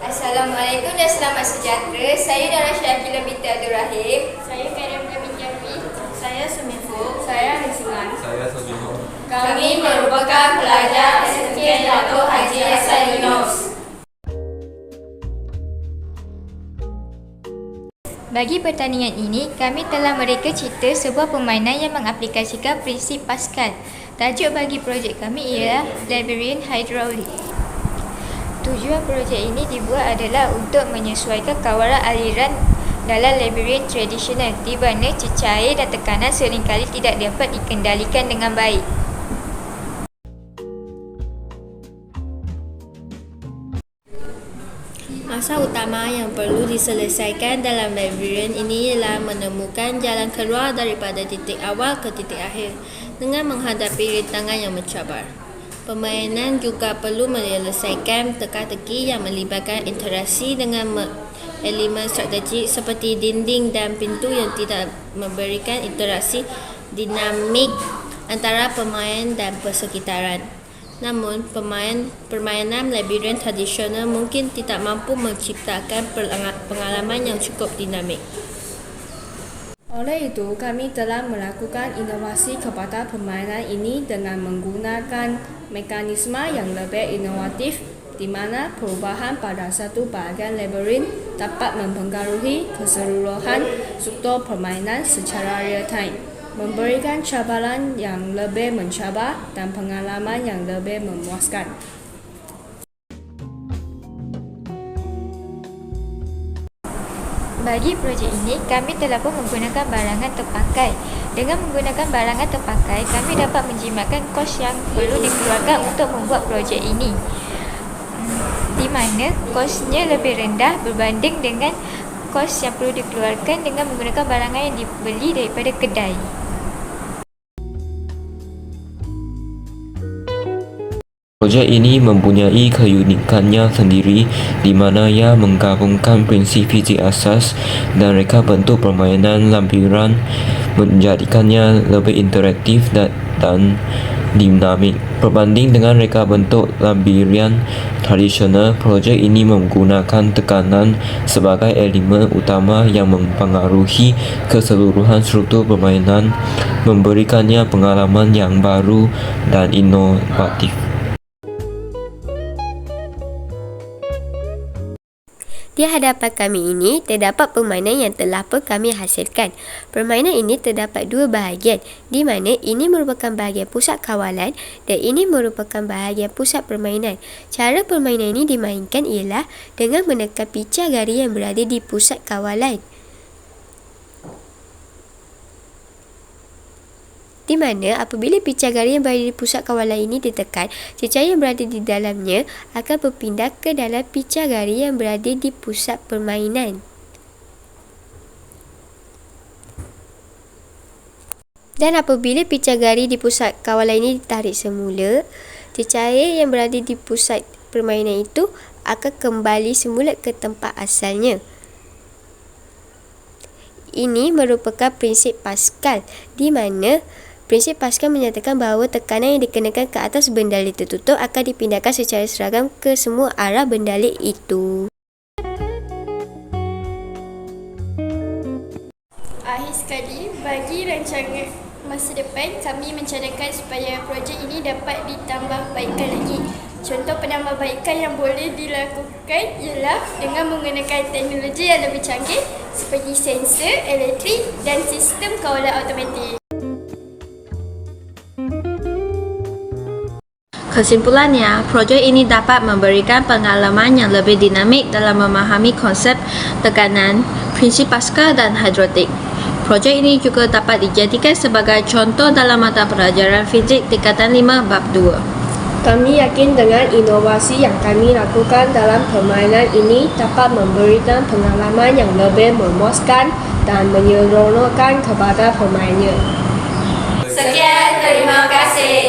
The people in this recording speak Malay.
Assalamualaikum dan selamat sejahtera. Saya Dara Syakila binti Abdul Rahim. Saya Karim binti Jafi. Saya Sumifu. Saya Rizwan. Saya Sodino. Kami merupakan pelajar SMK Dato' Haji Hassan Yunos. Bagi pertandingan ini, kami telah mereka cipta sebuah permainan yang mengaplikasikan prinsip Pascal. Tajuk bagi projek kami ialah Labyrinth Hydraulic. Tujuan projek ini dibuat adalah untuk menyesuaikan kawalan aliran dalam labyrinth tradisional di mana cecair dan tekanan seringkali tidak dapat dikendalikan dengan baik. Masalah utama yang perlu diselesaikan dalam labirin ini ialah menemukan jalan keluar daripada titik awal ke titik akhir dengan menghadapi rintangan yang mencabar. Permainan juga perlu menyelesaikan teka-teki yang melibatkan interaksi dengan elemen strategik seperti dinding dan pintu yang tidak memberikan interaksi dinamik antara pemain dan persekitaran. Namun, permainan labirin tradisional mungkin tidak mampu menciptakan pengalaman yang cukup dinamik. Oleh itu, kami telah melakukan inovasi kepada permainan ini dengan menggunakan mekanisme yang lebih inovatif di mana perubahan pada satu bahagian labirin dapat mempengaruhi keseluruhan struktur permainan secara real time, memberikan cabaran yang lebih mencabar dan pengalaman yang lebih memuaskan. Bagi projek ini, kami telah pun menggunakan barangan terpakai. Dengan menggunakan barangan terpakai, kami dapat menjimatkan kos yang perlu dikeluarkan untuk membuat projek ini, di mana kosnya lebih rendah berbanding dengan kos yang perlu dikeluarkan dengan menggunakan barangan yang dibeli daripada kedai. Projek ini mempunyai keunikannya sendiri di mana ia menggabungkan prinsip fizik asas dan reka bentuk permainan labirin menjadikannya lebih interaktif dan dinamik. Berbanding dengan reka bentuk labirin tradisional, projek ini menggunakan tekanan sebagai elemen utama yang mempengaruhi keseluruhan struktur permainan, memberikannya pengalaman yang baru dan inovatif. Di hadapan kami ini, terdapat permainan yang telah pun kami hasilkan. Permainan ini terdapat dua bahagian, di mana ini merupakan bahagian pusat kawalan dan ini merupakan bahagian pusat permainan. Cara permainan ini dimainkan ialah dengan menekan pica garis yang berada di pusat kawalan, di mana apabila pica garis yang berada di pusat kawalan ini ditekan, cecair yang berada di dalamnya akan berpindah ke dalam pica garis yang berada di pusat permainan. Dan apabila pica garis di pusat kawalan ini ditarik semula, cecair yang berada di pusat permainan itu akan kembali semula ke tempat asalnya. Ini merupakan prinsip Pascal, di mana prinsip Pascal menyatakan bahawa tekanan yang dikenakan ke atas bendalik tertutup akan dipindahkan secara seragam ke semua arah bendalik itu. Akhir sekali, bagi rancangan masa depan, kami mencadangkan supaya projek ini dapat ditambah baikkan lagi. Contoh penambahbaikan yang boleh dilakukan ialah dengan menggunakan teknologi yang lebih canggih seperti sensor, elektrik dan sistem kawalan automatik. Kesimpulannya, projek ini dapat memberikan pengalaman yang lebih dinamik dalam memahami konsep tekanan, prinsip Pascal dan hidrolik. Projek ini juga dapat dijadikan sebagai contoh dalam mata pelajaran fizik tingkatan 5 bab 2. Kami yakin dengan inovasi yang kami lakukan dalam permainan ini dapat memberikan pengalaman yang lebih memuaskan dan menyeronokkan kepada pemainnya. Sekian, terima kasih.